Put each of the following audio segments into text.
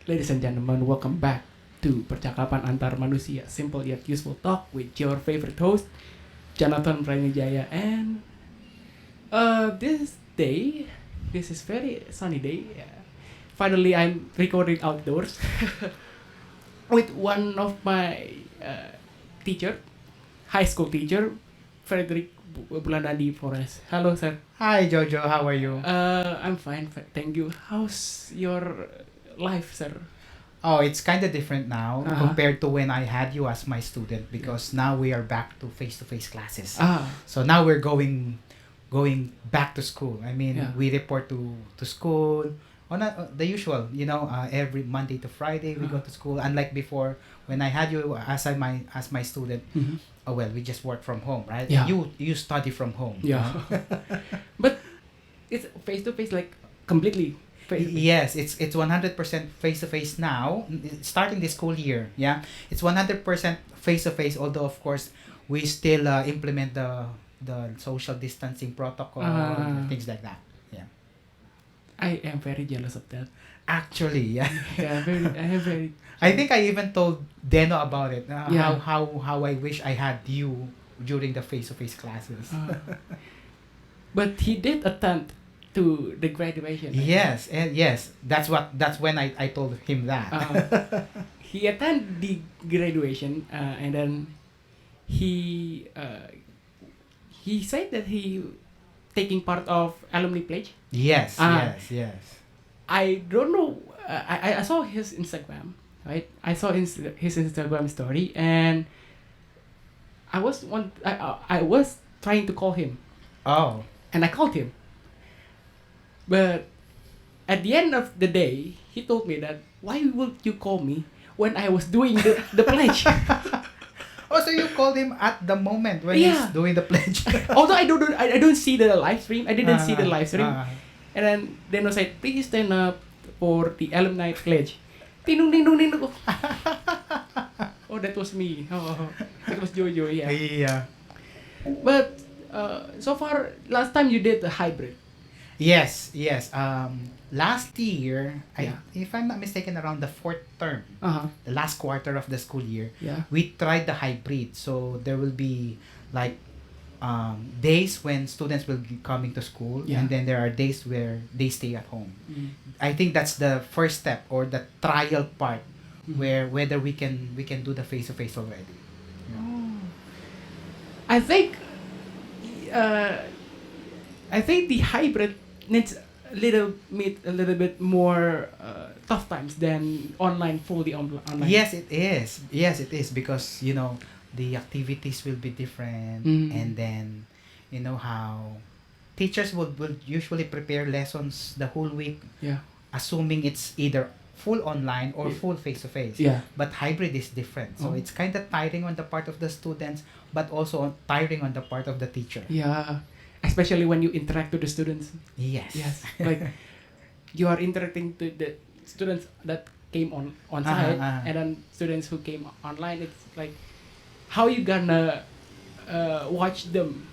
Ladies and gentlemen, welcome back to Percakapan Antar Manusia, simple yet useful talk with your favorite host, Jonathan Pranijaya. And this is very sunny day. Finally, I'm recording outdoors with one of my teacher, high school teacher, Frederick Bulandadi Flores. Hello, sir. Hi Jojo, how are you? I'm fine, thank you. How's your life, sir? Oh, it's kind of different now Uh-huh. compared to when I had you as my student because now we are back to face-to-face classes. Ah, So now we're going back to school. I mean, Yeah. we report to school on the usual, every Monday to Friday we go Uh-huh. to school. Unlike before when I had you as my student. mhm. Oh well, we just work from home, right? Yeah. You study from home. Yeah. But it's face to face, like completely face to face. Yes, it's 100% face to face now, starting this school year. Yeah, it's 100% face to face. Although of course we still implement the social distancing protocol, things like that. Yeah, I am very jealous of that. actually, yeah. Yeah, I am very. I think I even told Deno about it. Yeah. How I wish I had you during the face to face classes. But he did attempt to the graduation. Right? Yes, and yes, that's when I told him that. He attended the graduation, and then he said that he taking part of alumni pledge. Yes, Ah. yes. I don't know. I saw his Instagram, right? I saw his Instagram story, and I was trying to call him, Oh. and I called him, but at the end of the day, he told me that why would you call me when I was doing the pledge? Oh, so you called him at the moment when Yeah. he's doing the pledge. Although I don't see the live stream. I didn't see the live stream. Ah. And then Deno said, please stand up for the alumni pledge. Tinung ding dong ding dong. Oh, that was me. Oh, that was Jojo, yeah. Yeah. But so far, last time you did the hybrid. Yes. Last year, Yeah. if I'm not mistaken, around the fourth term, the last quarter of the school year, Yeah. we tried the hybrid. So there will be like days when students will be coming to school, Yeah. and then there are days where they stay at home. Mm. I think that's the first step or the trial part, Mhm. where whether we can do the face to face already. Oh. I think the hybrid needs a little bit more tough times than fully online. Yes, it is. Yes, it is because the activities will be different, Mm. and then how teachers will usually prepare lessons the whole week, Yeah. assuming it's either full online or Yeah. full face to face. Yeah. But hybrid is different, so Oh. it's kind of tiring on the part of the students, but also tiring on the part of the teacher. Yeah. Especially when you interact with the students. Yes. Yes. Like you are interacting to the students that came on site, and then students who came online. It's like how you gonna watch them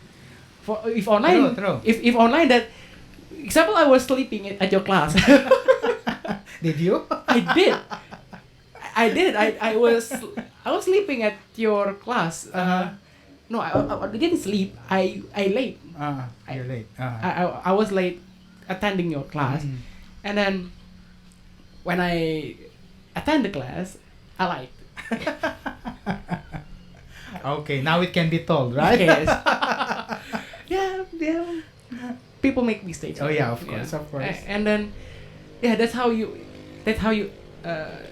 for if online. True. If online, that example, I was sleeping at your class. Did you? I did. I did. I was sleeping at your class. No, I didn't sleep. I late. You're late. I was late attending your class, Mm. and then when I attend the class, I lied. Okay, now it can be told, right? Yes. Yeah. People make mistakes. Oh right? yeah, of course. And then, that's how you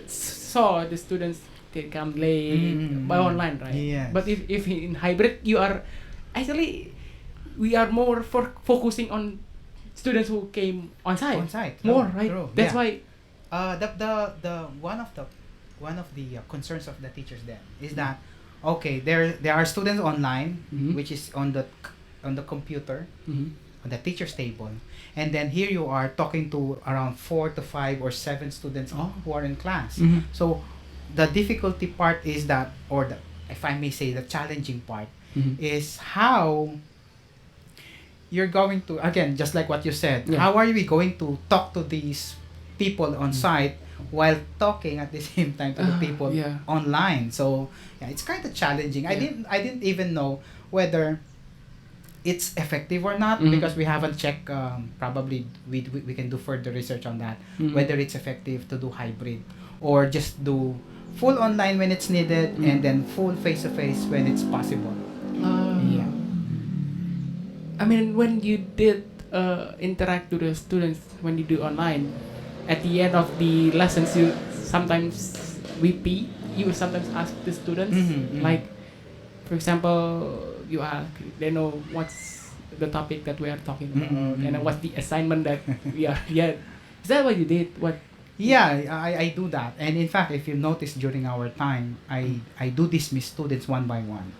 saw the students they come late by online, right? Yes. But if in hybrid, you are actually we are more focusing on students who came on site. On site. More, True, right? true. That's Yeah. why. The one of the concerns of the teachers then is that okay, there are students online, Mhm. which is on the computer, Mhm. on the teacher's table, and then here you are talking to around 4 to 5 or 7 students Oh. who are in class. Mhm. So the difficulty part is that, or if I may say, the challenging part Mhm. is how you're going to, again, just like what you said, Yeah. how are we going to talk to these people on site while talking at the same time to the people Yeah. online. So yeah, it's kind of challenging. Yeah. I didn't even know whether it's effective or not, Mhm. because we haven't checked. Probably we can do further research on that, Mhm. whether it's effective to do hybrid or just do full online when it's needed and then full face to face when it's possible. Yeah. I mean, when you did interact to the students when you do online, at the end of the lessons, you sometimes repeat. You sometimes ask the students, like, for example, you ask, they know what's the topic that we are talking about, and then what's the assignment that we are. Yeah, is that what you did? What? Yeah, I do that. And in fact, if you notice during our time, I do dismiss students one by one,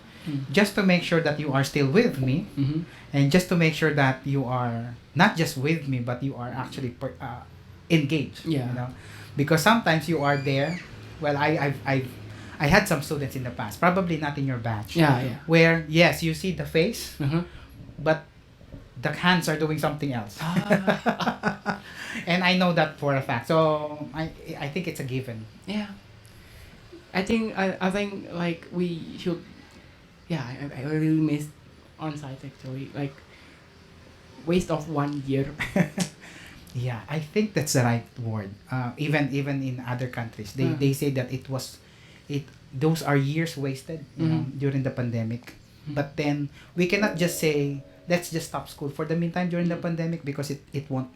just to make sure that you are still with me, Mm-hmm. and just to make sure that you are not just with me, but you are actually engaged. Yeah. You know, because sometimes you are there. Well, I had some students in the past, probably not in your batch, Yeah, yeah. where yes, you see the face, Uh-huh. but the hands are doing something else. Ah. And I know that for a fact. So I think it's a given. Yeah. I think like we should. Yeah, I really miss on site actually. Like waste of 1 year. Yeah, I think that's the right word. Even in other countries, they say that those are years wasted, you know, during the pandemic. But then we cannot just say let's just stop school for the meantime during the pandemic, because it won't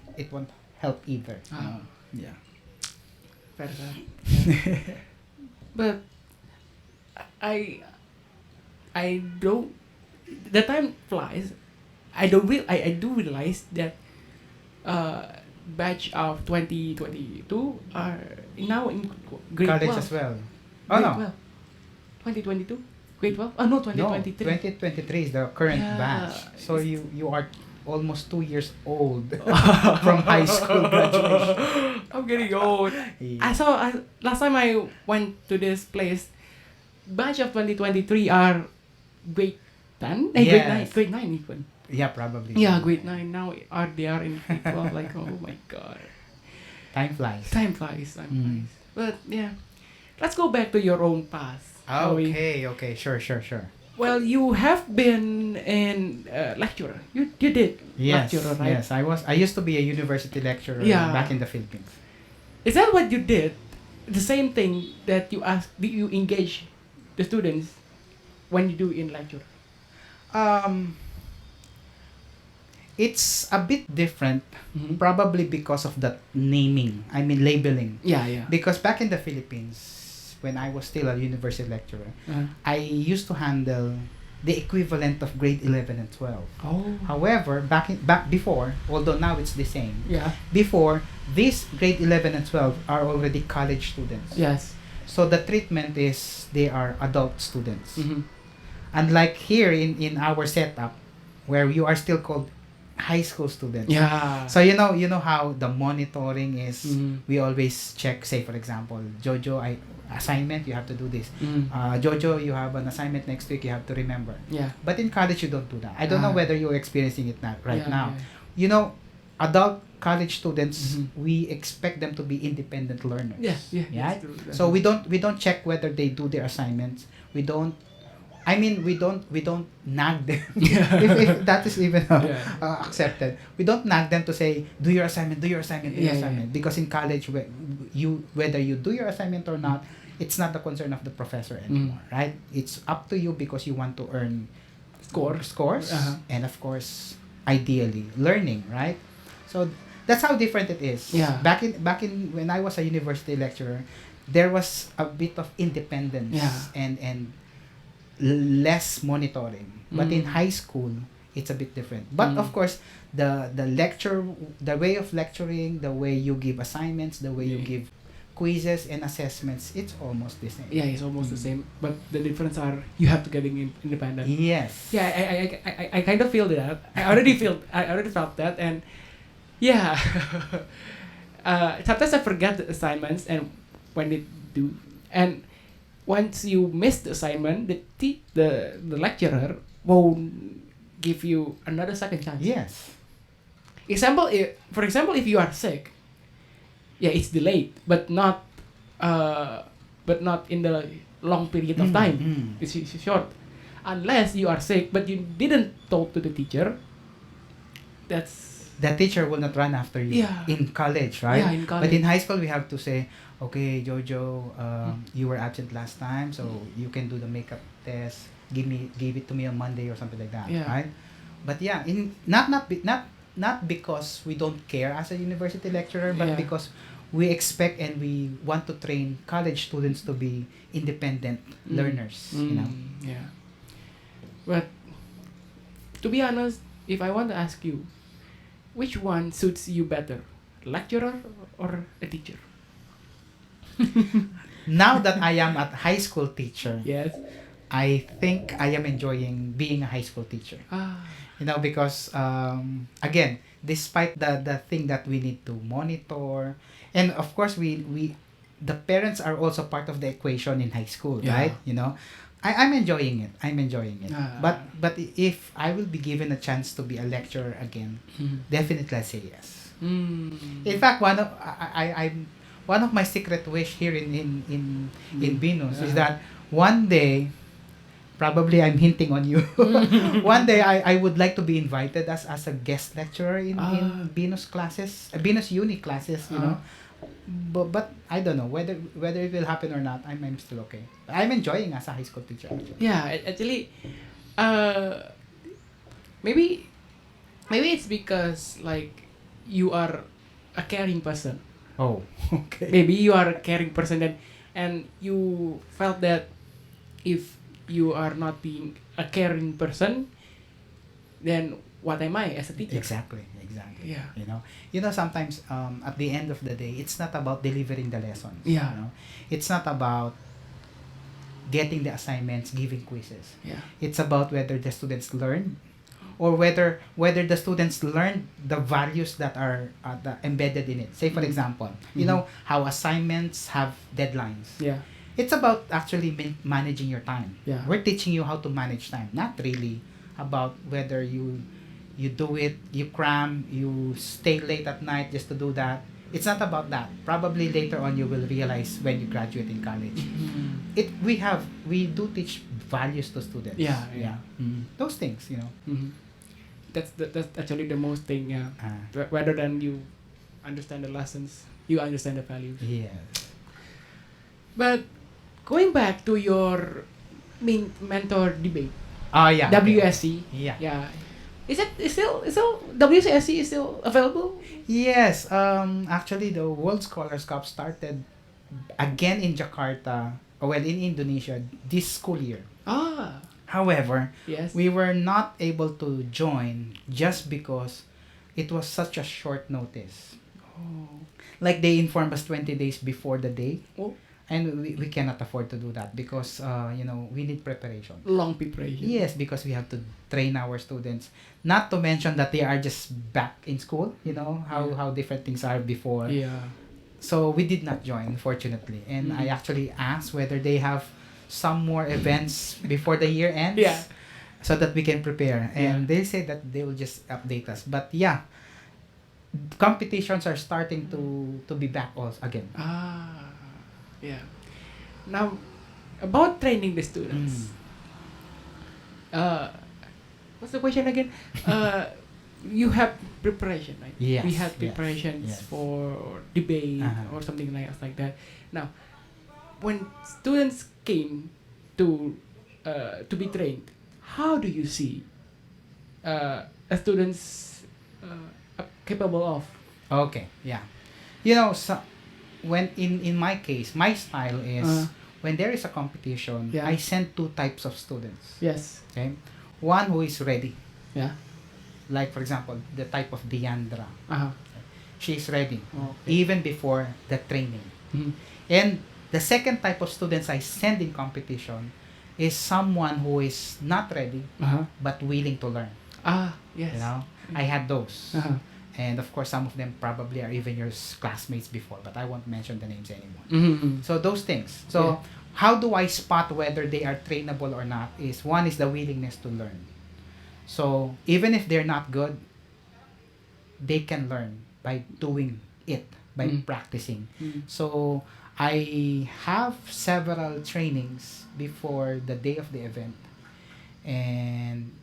help either. Yeah. Fair enough. But I I don't. The time flies. I do realize that batch of 2022 are now in grade College 12. as well. Oh Grade no. 12. 2022? Grade 12? Oh no, No, 2023. 2023 is the current Yeah. batch. So you are almost 2 years old from high school graduation. I'm getting old. Yeah. Last time I went to this place, batch of 2023 are grade 10? Yes. Grade 9 even. Yeah, probably. Yeah, grade 9 now they are in grade 12. Like, oh my god. Time flies. Time flies. But yeah, let's go back to your own past. shall we? Okay. Sure. Well, you have been in lecturer. You did Yes, lecturer, right? yes. I used to be a university lecturer Yeah. back in the Philippines. Is that what you did? The same thing that you ask? Did you engage the students when you do in lecture? It's a bit different, Mm-hmm. probably because of the naming. I mean labeling. Yeah. Because back in the Philippines, when I was still a university lecturer, Uh, I used to handle the equivalent of grade 11 and 12. oh. However, back before, although now it's the same, Yeah. before these grade 11 and 12 are already college students. Yes. So the treatment is they are adult students. Mm-hmm. Unlike here in our setup, where you are still called high school students. Yeah. So you know how the monitoring is. Mhm. We always check. Say for example, Jojo, assignment, you have to do this. Mm. Jojo, you have an assignment next week. You have to remember. Yeah. But in college, you don't do that. I don't know Ah. whether you're experiencing it right Yeah, now. yeah. You know, adult college students, Mhm. we expect them to be independent learners. Yeah. Yeah. That's true. So we don't check whether they do their assignments. We don't nag them if that is even Yeah. accepted. We don't nag them to say do your assignment, Yeah. because in college whether you do your assignment or not, it's not the concern of the professor anymore, right? It's up to you because you want to earn scores, Uh-huh. and of course ideally learning, right? So that's how different it is. Yeah. Back in when I was a university lecturer, there was a bit of independence Yeah. and less monitoring. But in Mm. high school, it's a bit different. But of course, the way of lecturing, the way you give assignments, the way you Yeah. give quizzes and assessments, it's almost the same. Yeah, it's almost the same, but the difference are you have to get independent. Yes. Yeah, I kind of feel that. I already felt that, and yeah. Sometimes I forget the assignments, and when they do, and once you miss the assignment, the lecturer won't give you another second chance. Yes. For example, if you are sick, yeah, it's delayed, but not in the long period of time. It's short, unless you are sick but you didn't talk to the teacher. That's The teacher will not run after you Yeah. in college, right? Yeah, in But in college. high school, we have to say, okay, Jojo, you were absent last time, so you can do the makeup test. Give it to me on Monday or something like that, Yeah. right? But yeah, in not because we don't care as a university lecturer, but Yeah. because we expect and we want to train college students to be independent learners. You know. Yeah. But to be honest, if I want to ask you, which one suits you better, lecturer or a teacher? Now that I am a high school teacher, Yes. I think I am enjoying being a high school teacher. Ah. You know, because again, despite the thing that we need to monitor, and of course we the parents are also part of the equation in high school, Yeah. right? You know, I'm enjoying it. I'm enjoying it. Ah. But if I will be given a chance to be a lecturer again, definitely I say yes. In fact, I'm one of my secret wish here in Venus is that one day, probably I'm hinting on you. One day I would like to be invited as a guest lecturer in Venus classes, Venus uni classes, you know. But I don't know whether it will happen or not. I'm still okay. I'm enjoying as a high school teacher. Actually. Yeah, actually, uh, maybe it's because like you are a caring person. Oh, okay. Maybe you are a caring person, and you felt that if you are not being a caring person, then what am I as a teacher? Exactly. Yeah. You know sometimes at the end of the day, it's not about delivering the lessons. Yeah. You know, it's not about getting the assignments, giving quizzes. Yeah. It's about whether the students learn, or whether the students learn the values that are embedded in it. Say for example, you know how assignments have deadlines. Yeah. It's about actually managing your time. Yeah. We're teaching you how to manage time, not really about whether you do it, you cram, you stay late at night just to do that. It's not about that. Probably later on you will realize when you graduate in college. We do teach values to students. Yeah. Those things, you know. That's actually the most thing. Yeah. Rather than you understand the lessons, you understand the values. Yes. But going back to your mentor debate, Oh yeah. WSC. Yeah. Yeah. Is still WSC is still available? Yes. Actually, the World Scholars Cup started again in Jakarta, well, in Indonesia this school year. Ah. However, Yes. we were not able to join just because it was such a short notice. Oh. Like they informed us 20 days before the day. Oh. And we cannot afford to do that because we need preparation. Long preparation. Yes, because we have to train our students. Not to mention that they are just back in school, you know, how different things are before. Yeah. So we did not join, fortunately. And I actually asked whether they have some more events before the year ends. Yeah. So that we can prepare. And they say that they will just update us. But yeah, competitions are starting to be back also again. Ah. Yeah. Now, about training the students. What's the question again? You have preparation, right? Yes, We had yes, preparations yes. for debate or something like that. Now, when students came to be trained, how do you see a students capable of? Okay, yeah. You know, so when in my case, my style is when there is a competition, Yeah. I send two types of students. Yes. Okay, one who is ready, Yeah. like for example, the type of Deandra. Uh-huh. She's ready Okay. even before the training. Mhm. And the second type of students I send in competition is someone who is not ready Uh-huh. but willing to learn. Ah, yes. You know, I had those. Uh-huh. And of course, some of them probably are even your classmates before, but I won't mention the names anymore. Mm-hmm. So those things. So how do I spot whether they are trainable or not? Is one is the willingness to learn. So even if they're not good, they can learn by doing it by practicing. So I have several trainings before the day of the event, and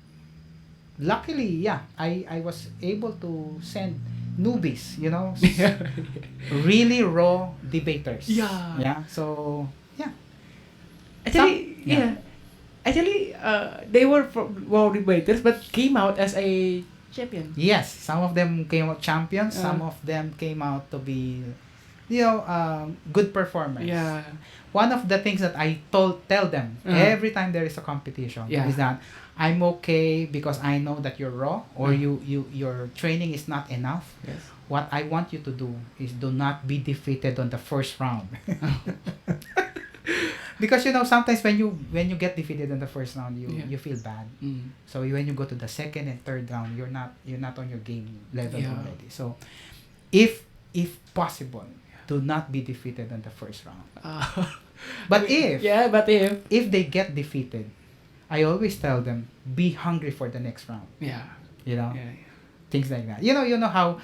luckily, yeah, I was able to send newbies, really raw debaters. Yeah. Yeah. So yeah. Actually, Yeah. yeah. Actually, they were well debaters, but came out as a champion. Yes, some of them came out champions. Some Uh, of them came out to be, good performers. yeah. One of the things that I tell them every time there is a competition Yeah. is that I'm okay because I know that you're raw or Uh. your training is not enough. Yes. What I want you to do is do not be defeated on the first round. Because sometimes when you get defeated in the first round, you feel bad. So when you go to the second and third round, you're not on your game level already. So if possible, do not be defeated in the first round. But if they get defeated, I always tell them, be hungry for the next round. Yeah. Things like that. You know how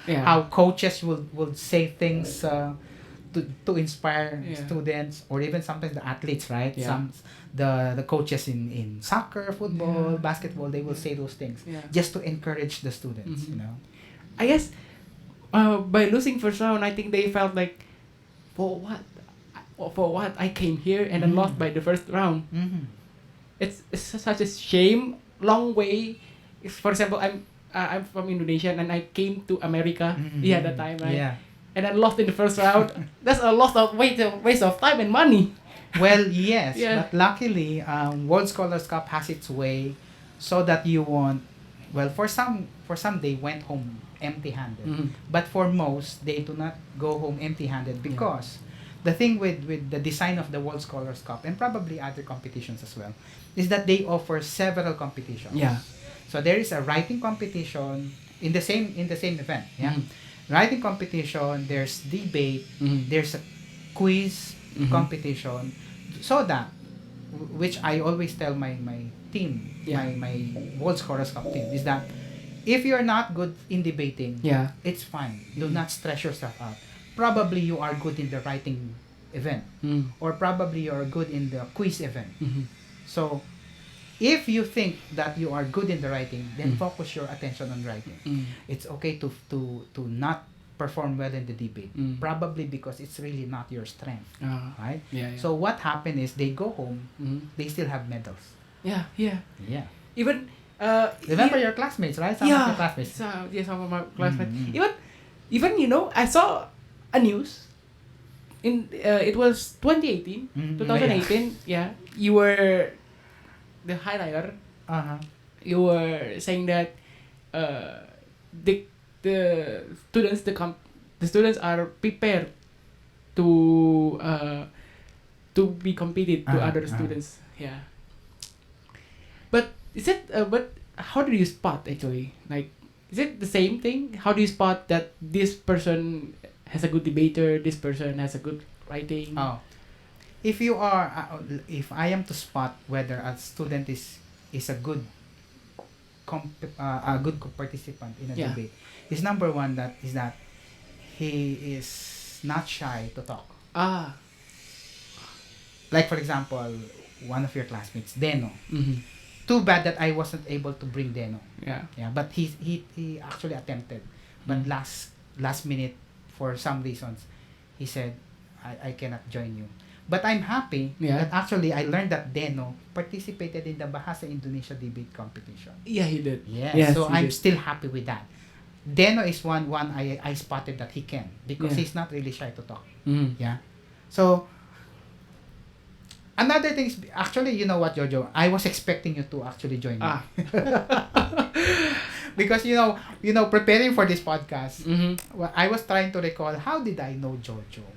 coaches will say things to inspire students, or even sometimes the athletes, right? Yeah. The coaches in soccer, football, basketball, they will say those things just to encourage the students. I guess by losing first round, I think they felt like, for what I came here and then lost by the first round. It's such a shame. Long way. For example, I'm from Indonesia and I came to America. That time, right? Yeah. And I lost in the first round. That's a loss of waste of time and money. Well, yes, Yeah. but luckily, World Scholars Cup has its way, so that you won't. Well, for some they went home empty-handed, but for most they do not go home empty-handed, because the thing with the design of the World Scholars Cup, and probably other competitions as well, is that they offer several competitions. Yeah. So there is a writing competition in the same event. Yeah. Writing competition, there's debate, there's a quiz competition, so that, which I always tell my team, my World Scholars Cup team, is that if you're not good in debating, it's fine. Do not stress yourself out. Probably you are good in the writing event, or probably you are good in the quiz event. So if you think that you are good in the writing, then focus your attention on writing. It's okay to not perform well in the debate, probably because it's really not your strength, right? So what happened is they go home, they still have medals. Yeah. Even remember your classmates, right? Some of your classmates. Some of my classmates. Even I saw a news in it was 2018, 2018. Yeah, you were the highlighter. You were saying that the students are prepared to be competed to other students. Yeah. But is it? But how do you spot actually? Like, is it the same thing? How do you spot that this person has a good debater, this person has a good writing? If I am to spot whether a student is a good participant in a debate, is number one that he is not shy to talk. Like for example, one of your classmates, Deno. Too bad that I wasn't able to bring Deno. Yeah, but he actually attempted, but last minute, for some reasons, he said, I cannot join you. But I'm happy that actually I learned that Deno participated in the Bahasa Indonesia debate competition. Yeah, he did. Yeah, so I'm still happy with that. Deno is one I spotted that he can, because he's not really shy to talk. Yeah. So another thing is, actually, you know what, Jojo? I was expecting you to actually join me. Because preparing for this podcast, I was trying to recall, how did I know Jojo?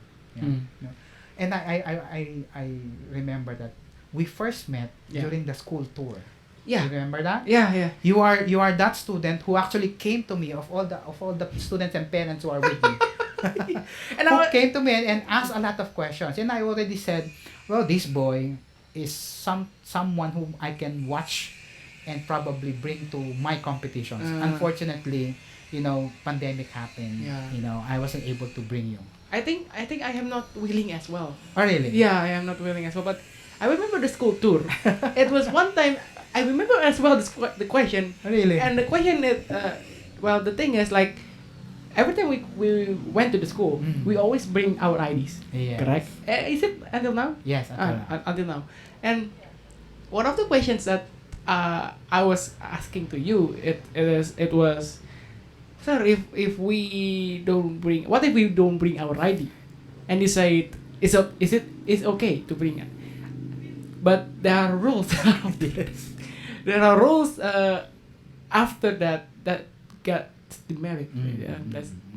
And I remember that we first met during the school tour. Yeah. You remember that? Yeah. You are that student who actually came to me, of all the students and parents who are with me. And who came to me and asked a lot of questions. And I already said, well, this boy is someone whom I can watch and probably bring to my competitions. Unfortunately, pandemic happened. I wasn't able to bring you. I think I am not willing as well. Oh, really? Yeah, I am not willing as well. But I remember the school tour. It was one time. I remember as well the question. Really? And the question is, well, the thing is like, every time we went to the school, we always bring our IDs. Yes. Correct? Is it until now? Yes, Until now. And one of the questions that I was asking to you, it was, sir, if we don't bring, what if we don't bring our ID? And you said, it's okay to bring it, but there are rules of this. There are rules after that got demerit. Yeah,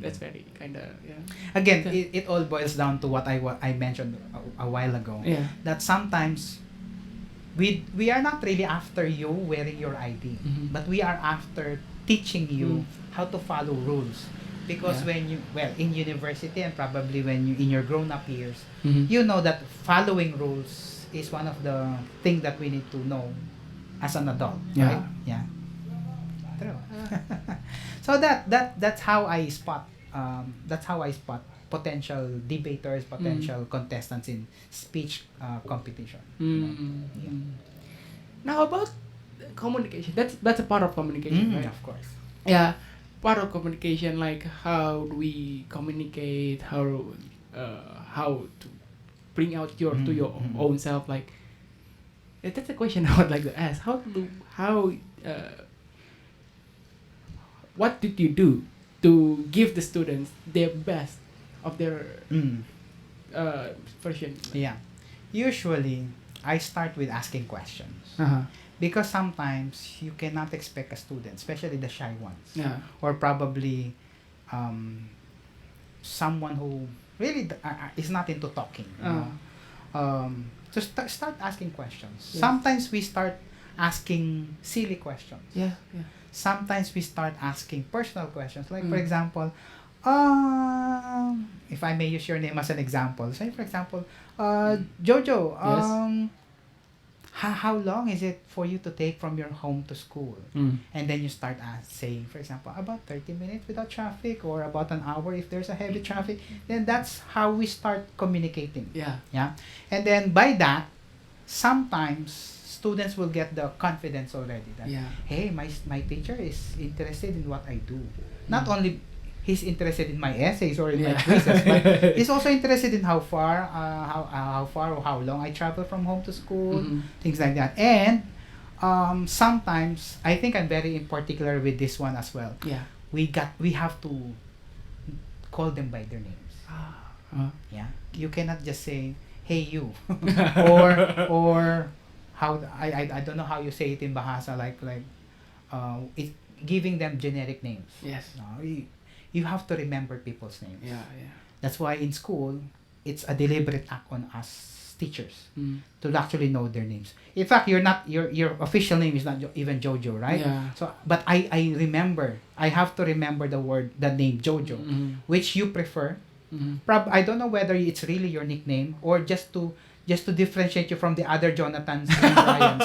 that's very kind of, yeah. Again, Okay. it all boils down to what I mentioned a while ago. Yeah. That sometimes we are not really after you wearing your ID, Mhm. but we are after teaching you how to follow rules. Because Yeah. when you, well, in university and probably when you in your grown-up years, Mhm. you know that following rules is one of the things that we need to know as an adult, Yeah. right? Yeah. True. So that's how I spot potential debaters, potential contestants in speech competition. Yeah. Now about communication, that's a part of communication, right? Of course. Yeah, part of communication, like how do we communicate, how to bring out your own self, like that's a question I would like to ask. What did you do to give the students their best of their version? Yeah. Usually, I start with asking questions. Uh-huh. Because sometimes you cannot expect a student, especially the shy ones, Yeah. or probably someone who really is not into talking. So start asking questions. Yes. Sometimes we start asking silly questions. Yeah, yeah. Sometimes we start asking personal questions. Like, for Mm. example, if I may use your name as an example. Say, for example, Jojo, Yes. how long is it for you to take from your home to school? Mm. And then you start saying, for example, about 30 minutes without traffic, or about an hour if there's a heavy traffic. Then that's how we start communicating. Yeah. Yeah. And then by that, sometimes students will get the confidence already that, Yeah. hey, my teacher is interested in what I do. Not only he's interested in my essays or in my Yeah. quizzes, but he's also interested in how far or how long I travel from home to school, Mhm. things like that. And sometimes I think I'm very particular with this one as well. Yeah. We have to call them by their names. Yeah, you cannot just say, "Hey, you," or how I don't know how you say it in Bahasa, like it giving them generic names. Yes. No, you have to remember people's names. Yeah, yeah. That's why in school, it's a deliberate act on us teachers Mm. to actually know their names. In fact, your official name is not even Jojo, right? Yeah. So, but I remember, I have to remember the name Jojo, Mhm. which you prefer. Mhm. I don't know whether it's really your nickname or just to differentiate you from the other Jonathans and Brians.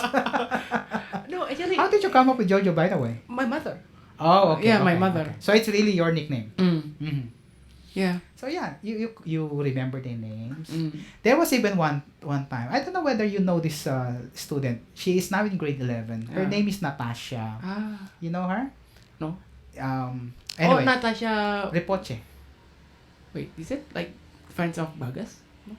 No, actually, How did you come up with Jojo, by the way? my mother. Oh, okay. Yeah, my okay, mother. okay. So it's really your nickname. Mm. Yeah. So yeah, you remember their names. Mm. There was even one time. I don't know whether you know this student. She is now in grade 11. Her Yeah. name is Natasha. Ah. You know her? No. Anyway, Oh, Natasha. Repoche. Wait, is it like friends of Bagas? No?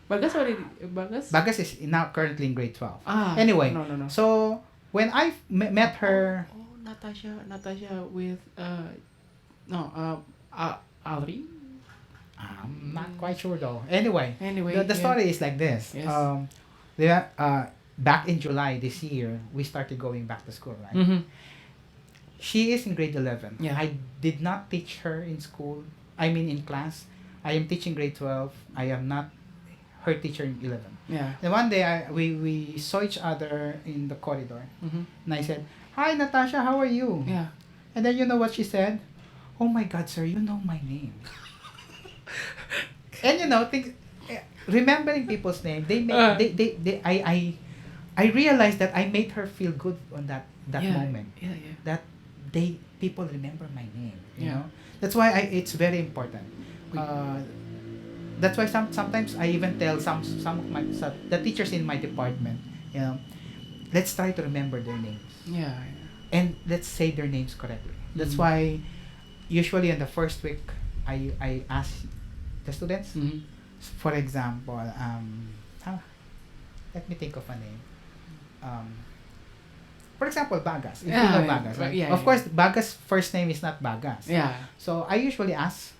Bagas already. Bagas? Bagas is now currently in grade 12. Ah. Anyway, No. So when I met her, Oh, Natasha with Alri. I'm not quite sure though. Anyway, Anyway, the yeah. story is like this. Yes. Back in July this year, we started going back to school, right? Mm-hmm. She is in grade 11. Yeah. I did not teach her in school. I mean in class. I am teaching grade 12. I am not her teacher in 11. Yeah. Then one day, we saw each other in the corridor. Mm-hmm. And I said, "Hi, Natasha, how are you?" Yeah. And then you know what she said? "Oh my God, sir, you know my name." And remembering people's name, I realized that I made her feel good on that Yeah. moment. Yeah. That people remember my name. You Yeah. know, that's why it's very important. That's why sometimes I even tell some of my the teachers in my department, you know, let's try to remember their names Yeah. and let's say their names correctly. That's Mhm. why usually in the first week I ask the students, Mhm. for example, ah, let me think of a name. Um, for example, Bagas. If you know Bagas, right? Yeah, Of course, Bagas' first name is not Bagas. Yeah. So I usually ask,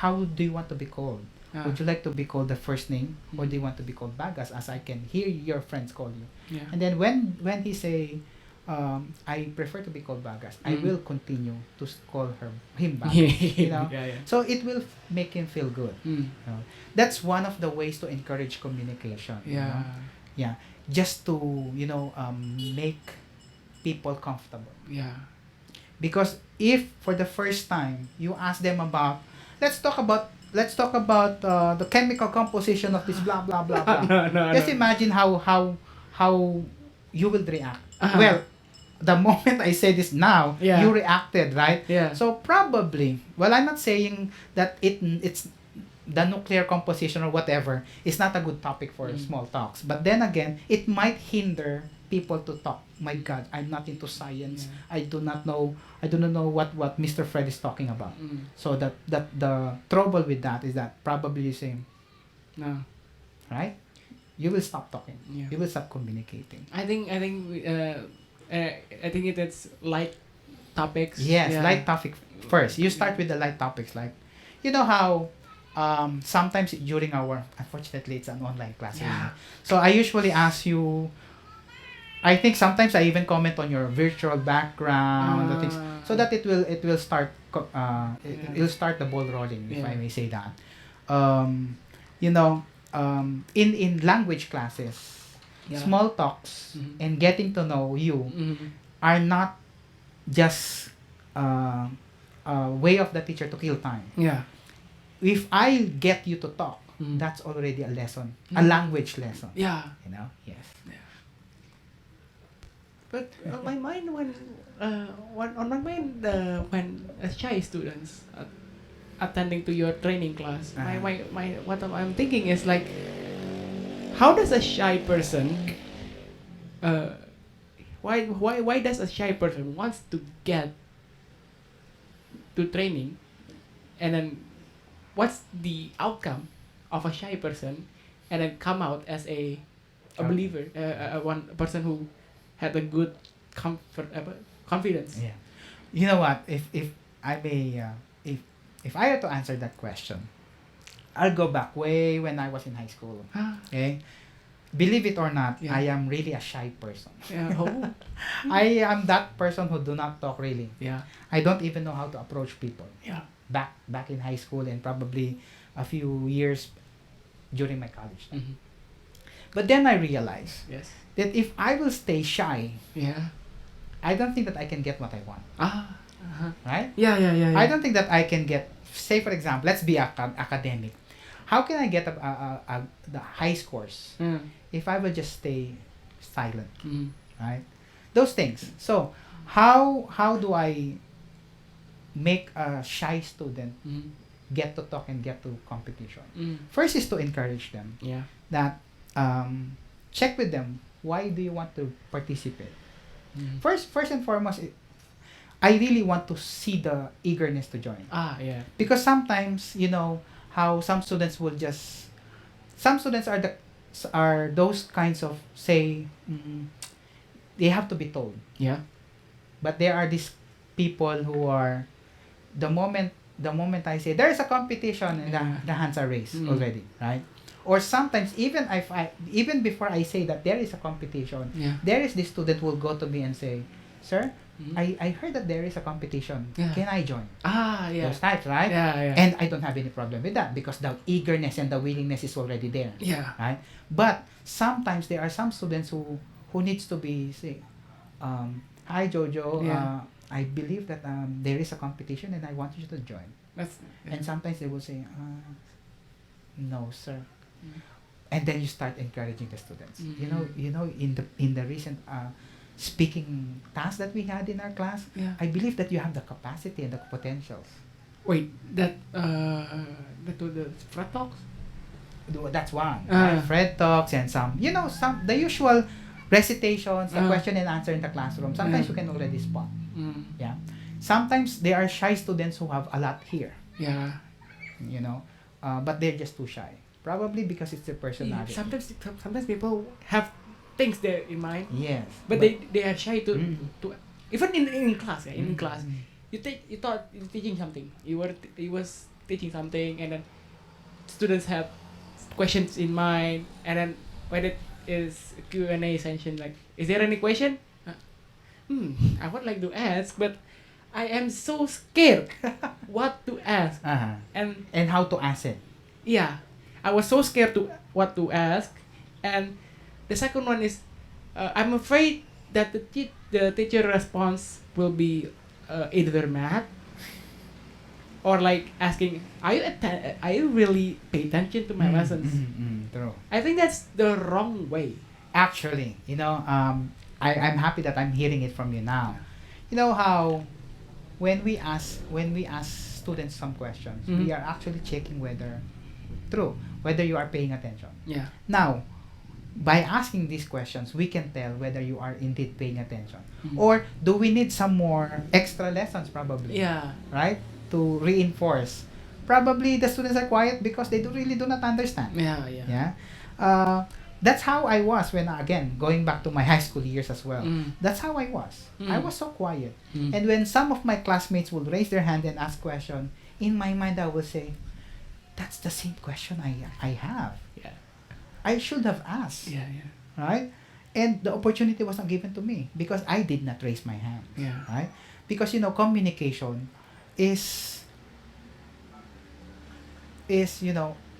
how do you want to be called? Ah. Would you like to be called the first name, or Mhm. do you want to be called Bagas, as I can hear your friends call you? Yeah. And then when he say, I prefer to be called Bagas, I Mhm. will continue to call him Bagas. You know, Yeah. so it will make him feel good. Mm. You know? That's one of the ways to encourage communication. You Yeah. know? Yeah, just to make people comfortable. Yeah. Because if for the first time you ask them about, let's talk about the chemical composition of this blah blah blah blah. No. Just imagine how you will react. Uh-huh. Well, the moment I say this now, Yeah. you reacted, right? Yeah. So probably, well, I'm not saying that it's the nuclear composition or whatever is not a good topic for small talks. But then again, it might hinder people to talk. My God, I'm not into science. Yeah. I do not know what Mr. Fred is talking about. Mm. So that the trouble with that is that probably you say, No. right? You will stop talking. Yeah. You will stop communicating. I think it's light topics. Yes, Yeah. light topic first. You start with the light topics, like, you know how sometimes during our, unfortunately it's an online class. Yeah. So I usually ask you, I think sometimes I even comment on your virtual background, the things, so that it will start it will start the ball rolling, if Yeah. I may say that. You know, in language classes, Yeah. small talks Mhm. and getting to know you Mhm. are not just a way of the teacher to kill time. Yeah. If I get you to talk, Mhm. that's already a lesson, a Mhm. language lesson. Yeah. You know, yes. But on my mind when shy students attending to your training class, Uh-huh. my what I'm thinking is like, how does a shy person why does a shy person wants to get to training, and then what's the outcome of a shy person, and then come out as a believer, one person who had a good confidence. Yeah. You know what? If I may, if I had to answer that question, I'll go back way when I was in high school. Ah, Okay. Believe it or not, Yeah. I am really a shy person. yeah. Oh. I am that person who do not talk really. Yeah. I don't even know how to approach people. Yeah. Back in high school and probably a few years during my college time. Mhm. But then I realized Yes. that if I will stay shy, Yeah. I don't think that I can get what I want. Ah. Uh-huh. Right? Yeah. I don't think that I can get, say for example, let's be academic. How can I get the high scores Mm. if I will just stay silent, Mm. right? Those things. So, how do I make a shy student Mm. get to talk and get to competition? Mm. First is to encourage them. Yeah. That check with them, why do you want to participate? Mm. First and foremost, I really want to see the eagerness to join. Ah. Yeah. Because sometimes, you know how some students are those kinds of, say, they have to be told. Yeah. But there are these people who are, the moment I say there's a competition, and Yeah. the hands are raised Mm. already, right? Or sometimes even before I say that there is a competition, Yeah. there is this student who will go to me and say, "Sir, Mhm. I heard that there is a competition. Yeah. Can I join?" Ah. Yeah. Those types, right? Yeah. And I don't have any problem with that because the eagerness and the willingness is already there, Yeah. right? But sometimes there are some students who needs to be say, "Hi Jojo, Yeah. I believe that there is a competition and I want you to join." That's. And sometimes they will say, "No, sir." Mm. And then you start encouraging the students. Mhm. You know, in the recent speaking task that we had in our class, Yeah. I believe that you have the capacity and the potentials. Wait, that was the Fred talks. That's one. Ah. Right? Fred talks and some the usual recitations, the Ah. question and answer in the classroom. Sometimes Yeah. you can already spot. Mm. Yeah. Sometimes there are shy students who have a lot here, Yeah. you know, but they're just too shy. Probably because it's their personality. Sometimes people have things there in mind, Yes. but they are shy to Mm. to even in class. Yeah, in Mm, class, mm. you thought you teaching something. You was teaching something, and then students have questions in mind, and then when it is Q&A session, like, is there any question? I would like to ask, but I am so scared what to ask. Uh-huh. And And how to answer. yeah, I was so scared to what to ask. And the second one is, I'm afraid that the teacher response will be either mad or like asking, are you really pay attention to my lessons? True. I think that's the wrong way. Actually, I'm happy that I'm hearing it from you now. You know how when we ask students some questions, Mhm. we are actually checking whether you are paying attention. Yeah. Now, by asking these questions, we can tell whether you are indeed paying attention. Mhm. Or do we need some more extra lessons probably? Yeah. Right? To reinforce. Probably the students are quiet because they really do not understand. Yeah. Yeah. Yeah. That's how I was when, again, going back to my high school years as well. Mm. That's how I was. I Mm. was so quiet. Mm. And when some of my classmates would raise their hand and ask question, in my mind I will say, that's the same question I have. Yeah. I should have asked. Yeah. Yeah. Right? And the opportunity wasn't given to me because I did not raise my hand. Yeah. Right? Because communication is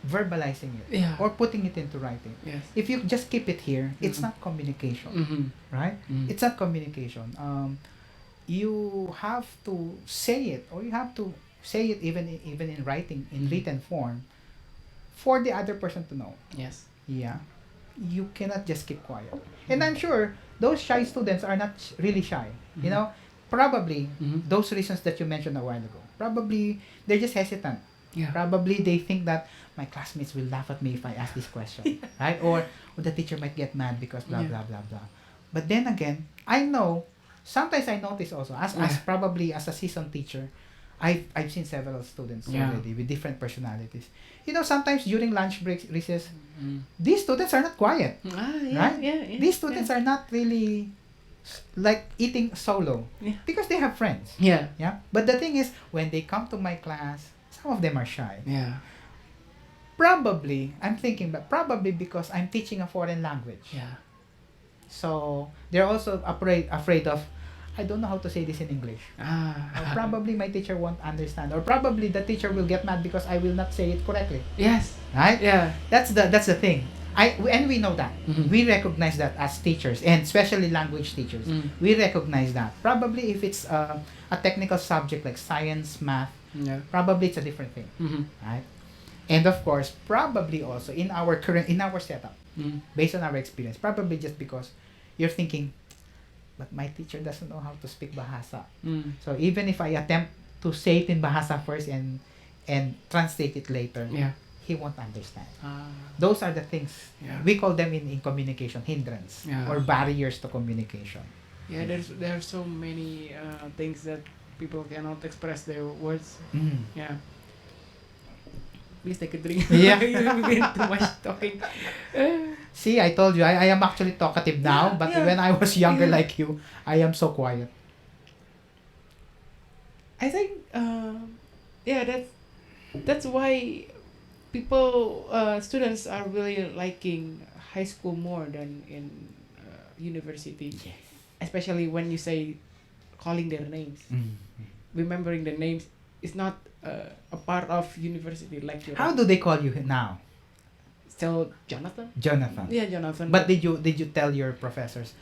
verbalizing it Yeah. or putting it into writing. Yes. If you just keep it here, it's Mhm. not communication, Mm-hmm. right? Mm. It's not communication. You have to say it, or you have to say it even in writing, in Mhm. written form, for the other person to know. Yes. Yeah, you cannot just keep quiet. And I'm sure those shy students are not really shy. Mhm. Probably Mhm. those reasons that you mentioned a while ago. Probably they're just hesitant. Yeah. Probably they think that my classmates will laugh at me if I ask this question, right? Or the teacher might get mad because blah Yeah. blah blah blah. But then again, I know. Sometimes I notice also as Yeah. probably as a seasoned teacher, I've seen several students Yeah. already with different personalities. Sometimes during lunch breaks, recess, Mm. these students are not quiet. Ah, yeah, Right? yeah, yeah. These students are not really like eating solo Yeah. because they have friends. Yeah. Yeah. But the thing is, when they come to my class, some of them are shy. Yeah. Probably, I'm thinking, but probably because I'm teaching a foreign language. Yeah. So they're also afraid of, I don't know how to say this in English. Ah. Or probably my teacher won't understand. Or probably the teacher will get mad because I will not say it correctly. Yes. Right? Yeah. That's the thing. And we know that. Mhm. We recognize that as teachers, and especially language teachers. Mm. We recognize that. Probably if it's a technical subject like science, math, Yeah. probably it's a different thing. Mm-hmm. Right? And of course, probably also in our setup, Mm. based on our experience, probably just because you're thinking, but my teacher doesn't know how to speak Bahasa. Mm. So even if I attempt to say it in Bahasa first and translate it later, Yeah. he won't understand. Ah. Those are the things Yeah. we call them in communication hindrance Yeah. or barriers to communication. Yeah. There are so many things that people cannot express their words. Mm. Yeah. Please take a drink. Yeah. You've been too much talking. See, I told you, I am actually talkative now, Yeah, but yeah. when I was younger Yeah. like you, I am so quiet. I think yeah, that's why students are really liking high school more than in university. Yes. Especially when you say calling their names, remembering the names is not a part of university like your How do they call you now? still Jonathan. Jonathan. Yeah, Jonathan. But did you tell your professors,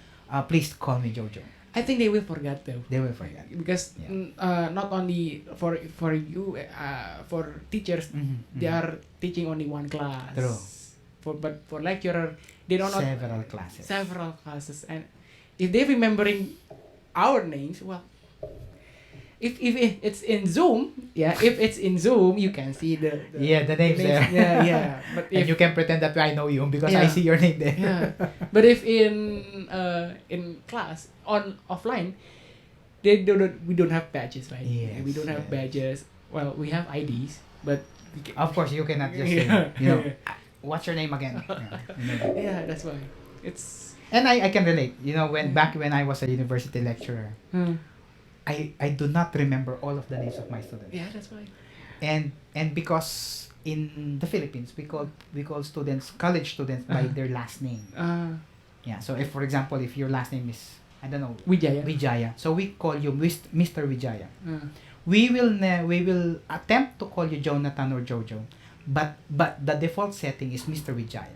please call me Jojo? I think they will forget though. They will forget. Because Yeah. not only for you for teachers they are teaching only one class. True. But for lecturer they don't know Several classes. and if they remembering our names, well, if it's in Zoom, if it's in Zoom, you can see the the names there. Yeah. But And if you can pretend that I know you because I Yeah. see your name there. yeah, but if in class on offline, we don't have badges, right? Yes, We don't have yes. badges. Well, we have IDs, but Of course, you cannot just say, what's your name again? Yeah, that's why it's. And I can relate. Back when I was a university lecturer, I do not remember all of the names of my students. Yeah, that's why. And because in the Philippines we call students, college students, by their last name. Yeah. So if, for example, if your last name is, I don't know, Wijaya. so we call you Mr. Wijaya. We will attempt to call you Jonathan or Jojo, but the default setting is Mr. Wijaya.